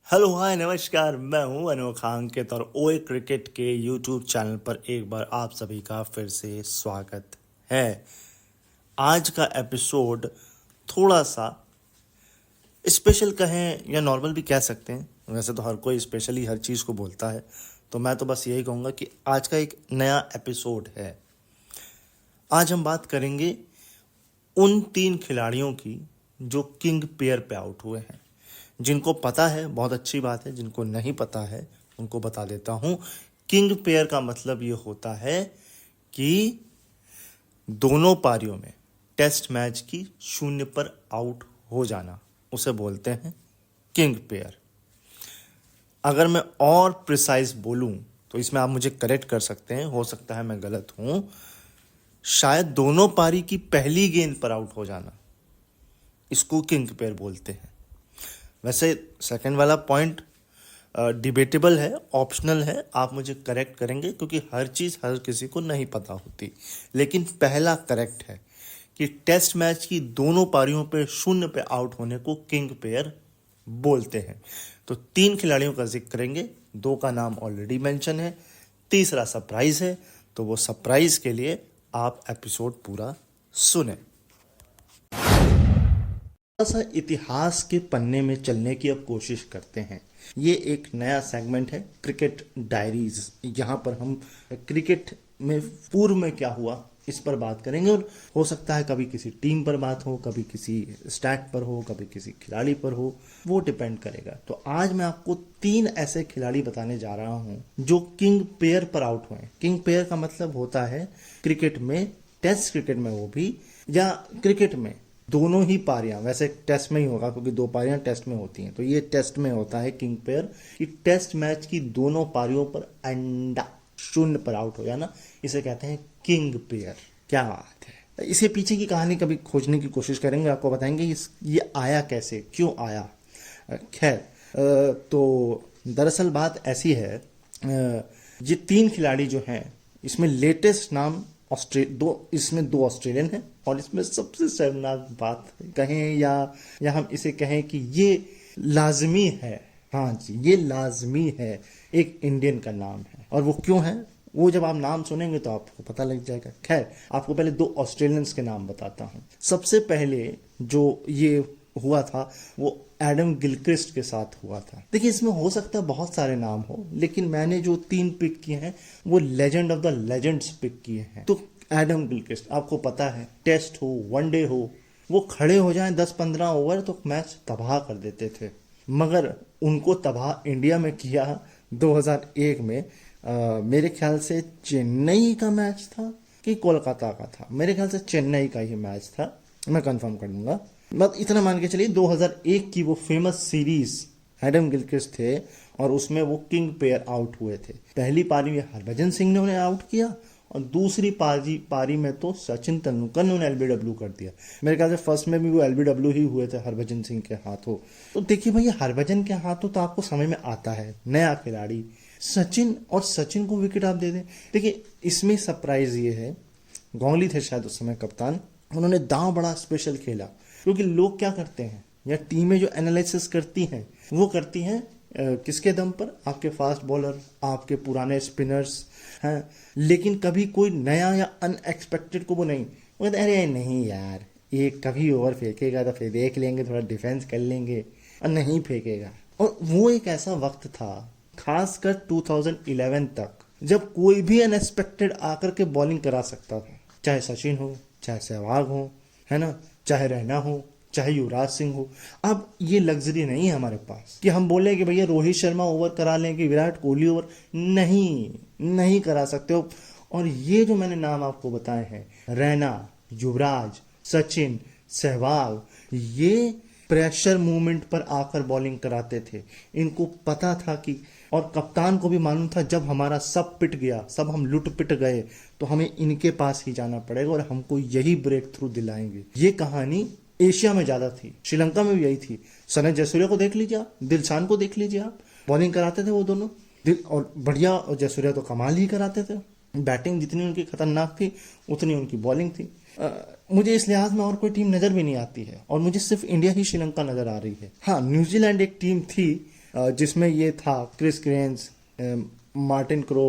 Hello hi नमस्कार, मैं हूं अनोखा अंकित और ओए क्रिकेट के यूट्यूब चैनल पर एक बार आप सभी का फिर से स्वागत है। आज का एपिसोड थोड़ा सा स्पेशल कहें या नॉर्मल भी कह सकते हैं। वैसे तो हर कोई स्पेशली हर चीज़ को बोलता है, तो मैं तो बस यही कहूँगा कि आज का एक नया एपिसोड है। आज हम बात करेंगे उन 3 खिलाड़ियों की जो किंग पेयर पे आउट हुए हैं। जिनको पता है बहुत अच्छी बात है, जिनको नहीं पता है उनको बता देता हूं। किंग पेयर का मतलब ये होता है कि दोनों पारियों में टेस्ट मैच की 0 पर आउट हो जाना, उसे बोलते हैं किंग पेयर। अगर मैं और प्रिसाइज बोलूं तो इसमें आप मुझे करेक्ट कर सकते हैं, हो सकता है मैं गलत हूं। शायद दोनों पारी की पहली गेंद पर आउट हो जाना, इसको किंग पेयर बोलते हैं। वैसे सेकंड वाला पॉइंट डिबेटेबल है, ऑप्शनल है, आप मुझे करेक्ट करेंगे क्योंकि हर चीज़ हर किसी को नहीं पता होती। लेकिन पहला करेक्ट है कि टेस्ट मैच की दोनों पारियों पे 0 पे आउट होने को किंग पेयर बोलते हैं। तो 3 खिलाड़ियों का जिक्र करेंगे, 2 का नाम ऑलरेडी मेंशन है, तीसरा सरप्राइज है। तो वो सरप्राइज के लिए आप एपिसोड पूरा सुने। सा इतिहास के पन्ने में चलने की अब कोशिश करते हैं। ये एक नया सेगमेंट है, क्रिकेट डायरीज। यहाँ पर हम क्रिकेट में पूर्व में क्या हुआ इस पर बात करेंगे, और हो सकता है कभी किसी टीम पर बात हो, कभी किसी स्टैट पर हो, कभी किसी खिलाड़ी पर हो, वो डिपेंड करेगा। तो आज मैं आपको 3 ऐसे खिलाड़ी बताने जा रहा हूँ जो किंग पेयर पर आउट हुए। किंग पेयर का मतलब होता है क्रिकेट में, टेस्ट क्रिकेट में वो भी, या क्रिकेट में दोनों ही पारियां, वैसे टेस्ट में ही होगा क्योंकि 2 पारियां टेस्ट में होती हैं, तो ये टेस्ट में होता है किंग पेयर कि टेस्ट मैच की दोनों पारियों पर अंडा 0 पर आउट हो जाना, इसे कहते हैं किंग पेयर। क्या बात है। इसे पीछे की कहानी कभी खोजने की कोशिश करेंगे, आपको बताएंगे ये आया कैसे, क्यों आया। खैर, तो दरअसल बात ऐसी है, ये 3 खिलाड़ी जो हैं इसमें लेटेस्ट नाम इसमें 2 ऑस्ट्रेलियन हैं, और इसमें सबसे शर्मनाक बात कहें या हम इसे कहें कि ये लाजमी है, हाँ जी ये लाजमी है, एक इंडियन का नाम है। और वो क्यों है वो जब आप नाम सुनेंगे तो आपको पता लग जाएगा। खैर, आपको पहले 2 ऑस्ट्रेलियंस के नाम बताता हूँ। सबसे पहले जो ये हुआ था वो एडम गिलक्रिस्ट के साथ हुआ था। देखिए, इसमें हो सकता है बहुत सारे नाम हो, लेकिन मैंने जो 3 पिक किए हैं वो legend of the legends pick किए हैं। तो एडम गिलक्रिस्ट, आपको पता है टेस्ट हो वनडे हो, वो खड़े हो जाएं 10-15 ओवर तो मैच तबाह कर देते थे। मगर उनको तबाह इंडिया में किया 2001 में। मेरे ख्याल से चेन्नई का मैच था कि कोलकाता का था, मेरे ख्याल से चेन्नई का ही मैच था, मैं कंफर्म कर दूंगा। बस इतना मान के चलिए 2001 की वो फेमस सीरीज एडम गिलक्रिस्ट थे और उसमें वो किंग पेयर आउट हुए थे। पहली पारी में हरभजन सिंह ने उन्हें आउट किया और दूसरी पारी में तो सचिन तेंदुलकर ने उन्हें एलबीडब्ल्यू कर दिया। मेरे ख्याल से फर्स्ट में भी वो एलबीडब्ल्यू ही हुए थे हरभजन सिंह के हाथों। तो देखिए भैया, हरभजन के हाथों तो आपको समझ में आता है, नया खिलाड़ी सचिन को विकेट आप दे दें। देखिए, इसमें सरप्राइज ये है, गांगुली थे शायद उस समय कप्तान, उन्होंने दांव बड़ा स्पेशल खेला। क्योंकि लोग क्या करते हैं या टीमें जो एनालिसिस करती हैं वो करती हैं किसके दम पर, आपके फास्ट बॉलर, आपके पुराने स्पिनर्स हैं, लेकिन कभी कोई नया या अनएक्सपेक्टेड को वो नहीं, वो कहते अरे नहीं यार, ये कभी ओवर फेंकेगा तो फिर देख लेंगे, थोड़ा डिफेंस कर लेंगे, और नहीं फेंकेगा। और वो एक ऐसा वक्त था, खासकर 2011 तक, जब कोई भी अनएक्सपेक्टेड आकर के बॉलिंग करा सकता था, चाहे सचिन हो, चाहे सहवाग हो, है ना, चाहे रैना हो, चाहे युवराज सिंह हो। अब ये लग्जरी नहीं है हमारे पास कि हम बोले कि भैया रोहित शर्मा ओवर करा लें कि विराट कोहली ओवर, नहीं करा सकते हो। और ये जो मैंने नाम आपको बताए हैं, रैना, युवराज, सचिन, सहवाग, ये प्रेशर मूवमेंट पर आकर बॉलिंग कराते थे। इनको पता था कि, और कप्तान को भी मालूम था जब हमारा सब पिट गया, सब हम लुट पिट गए, तो हमें इनके पास ही जाना पड़ेगा और हमको यही ब्रेक थ्रू दिलाएंगे। ये कहानी एशिया में ज्यादा थी, श्रीलंका में भी यही थी। सनत जयसूर्या को देख लीजिए आप, दिलशान को देख लीजिए आप, बॉलिंग कराते थे वो दोनों, और बढ़िया। और जयसूर्या तो कमाल ही कराते थे, बैटिंग जितनी उनकी खतरनाक थी उतनी उनकी बॉलिंग थी। मुझे इस लिहाज में और कोई टीम नजर भी नहीं आती है, और मुझे सिर्फ इंडिया ही श्रीलंका नजर आ रही है। हाँ, न्यूजीलैंड एक टीम थी जिसमें ये था Chris Cairns, Martin Crowe,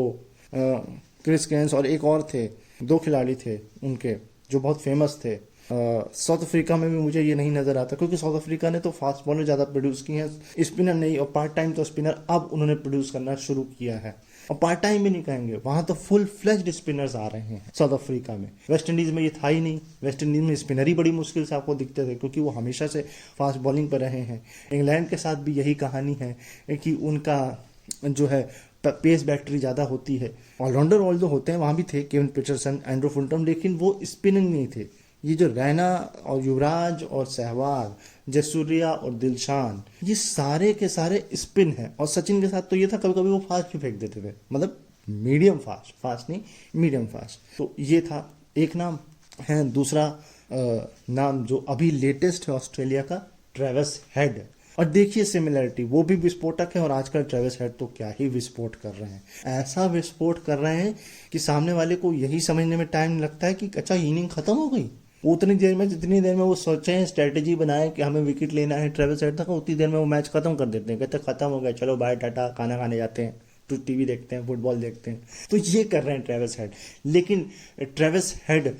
Chris Cairns और एक और थे, 2 खिलाड़ी थे उनके जो बहुत फेमस थे। साउथ अफ्रीका में भी मुझे ये नहीं नज़र आता, क्योंकि साउथ अफ्रीका ने तो फास्ट बॉलर ज़्यादा प्रोड्यूस किए हैं, स्पिनर नहीं। और पार्ट टाइम तो स्पिनर अब उन्होंने प्रोड्यूस करना शुरू किया है, और पार्ट टाइम भी नहीं कहेंगे, वहां तो फुल फ्लेज्ड स्पिनर्स आ रहे हैं साउथ अफ्रीका में। वेस्ट इंडीज में ये था ही नहीं, वेस्ट इंडीज में स्पिनर ही बड़ी मुश्किल से आपको दिखते थे, क्योंकि वो हमेशा से फास्ट बॉलिंग पर रहे हैं। इंग्लैंड के साथ भी यही कहानी है कि उनका जो है पेस बैटरी ज़्यादा होती है। ऑलराउंडर ऑल जो होते हैं वहाँ भी थे, केविन पीटरसन, एंड्रू फुलटम, लेकिन वो स्पिनिंग नहीं थे। ये जो रैना और युवराज और सहवाग, जयसूर्या और दिलशान, ये सारे के सारे स्पिन है। और सचिन के साथ तो ये था, कभी कभी वो फास्ट भी फेंक देते थे, मतलब मीडियम फास्ट, फास्ट नहीं मीडियम फास्ट। तो ये था एक नाम है। दूसरा नाम जो अभी लेटेस्ट है ऑस्ट्रेलिया का, ट्रेविस हेड। और देखिए सिमिलरिटी, वो भी विस्फोटक है और आजकल ट्रेविस हेड तो क्या ही विस्फोट कर रहे हैं। ऐसा विस्फोट कर रहे हैं कि सामने वाले को यही समझने में टाइम लगता है कि अच्छा इनिंग खत्म हो गई। उतनी देर में, जितनी देर में वो सोचे हैं, स्ट्रेटेजी बनाए कि हमें विकेट लेना है ट्रेविस हेड तक, उतनी देर में वो मैच खत्म कर देते हैं। कहते हैं खत्म हो गया, चलो बाय टाटा, खाना खाने जाते हैं, तो टीवी देखते हैं, फुटबॉल देखते हैं। तो ये कर रहे हैं ट्रेविस हेड। लेकिन ट्रेविस हेड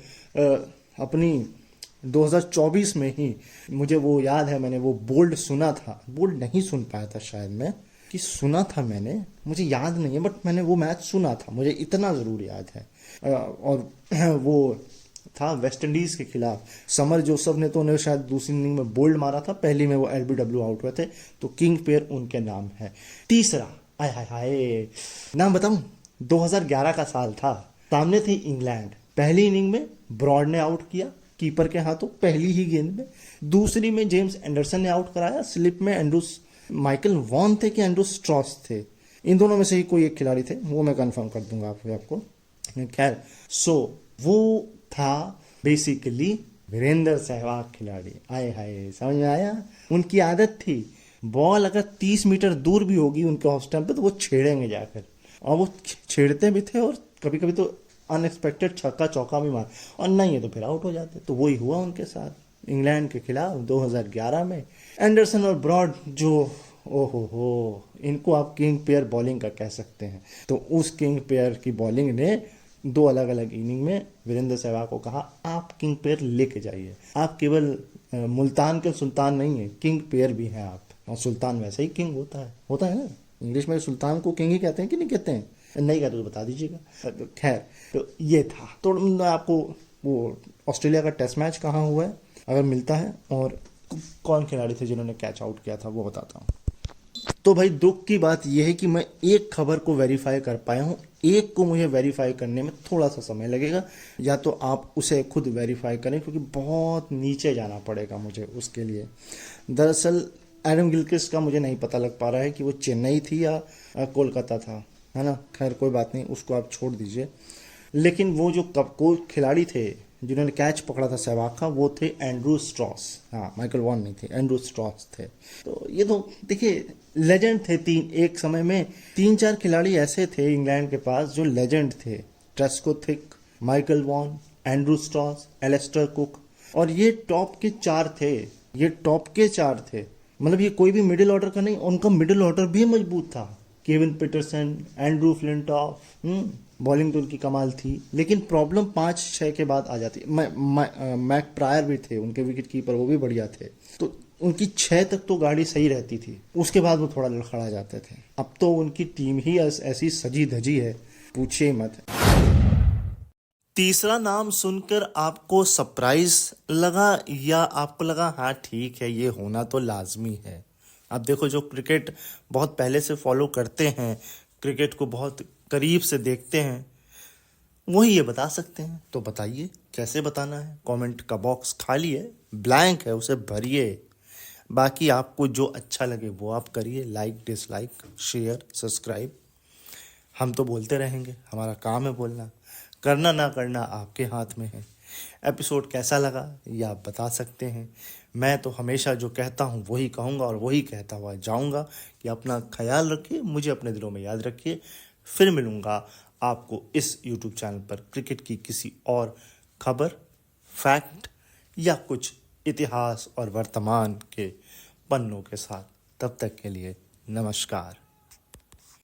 अपनी 2024 में ही, मुझे वो याद है, मैंने वो बोल्ड सुना था, बोल्ड नहीं सुन पाया था शायद मैं, कि सुना था मैंने, मुझे याद नहीं है, बट मैंने वो मैच सुना था, मुझे इतना ज़रूर याद है। और वो था वेस्ट इंडीज़ के खिलाफ। समर जोसेफ ने तो उन्हें शायद दूसरी इनिंग में बोल्ड मारा था, पहली में वो एलबीडब्ल्यू आउट हुए थे, तो किंग पेयर उनके नाम है। तीसरा, आय हाय हाय, नाम बताऊं, 2011 का साल था, सामने थी इंग्लैंड। पहली इनिंग में ब्रॉड ने आउट किया कीपर के हाथों पहली ही गेंद में। दूसरी में जेम्स एंडरसन ने आउट कराया, स्लिप में एंड्रूस, माइकल वॉन थे कि एंड्रूस स्ट्रॉस थे, इन दोनों में से ही कोई एक खिलाड़ी थे, वो मैं कंफर्म कर दूंगा आपको। खैर, सो वो था बेसिकली वीरेंद्र सहवाग खिलाड़ी। आए हाय, समझ में आया। उनकी आदत थी, बॉल अगर 30 मीटर दूर भी होगी उनके ऑफ स्टंप पे, तो वो छेड़ेंगे जाकर, और वो छेड़ते भी थे, और कभी कभी तो अनएक्सपेक्टेड छक्का चौका भी मार, और नहीं है तो फिर आउट हो जाते। तो वही हुआ उनके साथ इंग्लैंड के खिलाफ 2011 में। एंडरसन और ब्रॉड जो, ओहो हो, इनको आप किंग पेयर बॉलिंग का कह सकते हैं। तो उस किंग पेयर की बॉलिंग ने 2 अलग अलग इनिंग में वीरेंद्र सहवाग को कहा, आप किंग पेयर लेके जाइए, आप केवल मुल्तान के सुल्तान नहीं है, किंग पेयर भी हैं आप। और सुल्तान वैसे ही किंग होता है ना, इंग्लिश में सुल्तान को किंग ही कहते हैं कि नहीं कहते हैं, नहीं कहते तो बता दीजिएगा। खैर, तो ये था। तो मैं आपको वो ऑस्ट्रेलिया का टेस्ट मैच कहाँ हुआ है, अगर मिलता है, और कौन खिलाड़ी थे जिन्होंने कैच आउट किया था, वो बताता हूँ। तो भाई दुख की बात यह है कि मैं एक खबर को वेरीफाई कर पाया हूँ, एक को मुझे वेरीफाई करने में थोड़ा सा समय लगेगा, या तो आप उसे खुद वेरीफाई करें, क्योंकि बहुत नीचे जाना पड़ेगा मुझे उसके लिए। दरअसल एडम गिलक्रिस्ट का मुझे नहीं पता लग पा रहा है कि वो चेन्नई थी या कोलकाता था, है ना। खैर कोई बात नहीं, उसको आप छोड़ दीजिए। लेकिन वो जो कोई खिलाड़ी थे जिन्होंने कैच पकड़ा था सहवाग का, वो थे एंड्रू स्ट्रॉस। हाँ, माइकल वॉन नहीं थे, एंड्रू स्ट्रॉस थे। तो ये तो देखिए लेजेंड थे। एक समय में 3-4 खिलाड़ी ऐसे थे इंग्लैंड के पास जो लेजेंड थे, Trescothick, Michael Vaughan, Andrew Strauss, Alastair Cook, और ये टॉप के 4 थे, ये टॉप के 4 थे। मतलब ये कोई भी मिडिल ऑर्डर का नहीं, उनका मिडिल ऑर्डर भी मजबूत था। Kevin Pietersen, Andrew Flintoff, bowling तो उनकी कमाल थी। लेकिन प्रॉब्लम 5-6 के बाद आ जाती। मैक प्रायर भी थे उनके विकेट कीपर, वो भी बढ़िया थे। तो उनकी 6 तक तो गाड़ी सही रहती थी, उसके बाद वो थोड़ा लड़खड़ा जाते थे। अब तो उनकी टीम ही ऐसी सजी धजी है, पूछिए मत। तीसरा नाम सुनकर आपको सरप्राइज लगा, या आपको लगा हाँ ठीक है ये होना तो लाजमी है? अब देखो, जो क्रिकेट बहुत पहले से फॉलो करते हैं, क्रिकेट को बहुत करीब से देखते हैं, वही ये बता सकते हैं। तो बताइए कैसे बताना है। कमेंट का बॉक्स खाली है, ब्लैंक है, उसे भरिए। बाकी आपको जो अच्छा लगे वो आप करिए, लाइक, डिसलाइक, शेयर, सब्सक्राइब। हम तो बोलते रहेंगे, हमारा काम है बोलना, करना ना करना आपके हाथ में है। एपिसोड कैसा लगा ये आप बता सकते हैं। मैं तो हमेशा जो कहता हूँ वही कहूँगा और वही कहता हुआ जाऊँगा कि अपना ख्याल रखिए, मुझे अपने दिलों में याद रखिए। फिर मिलूँगा आपको इस YouTube चैनल पर क्रिकेट की किसी और खबर, फैक्ट या कुछ इतिहास और वर्तमान के पन्नों के साथ। तब तक के लिए नमस्कार।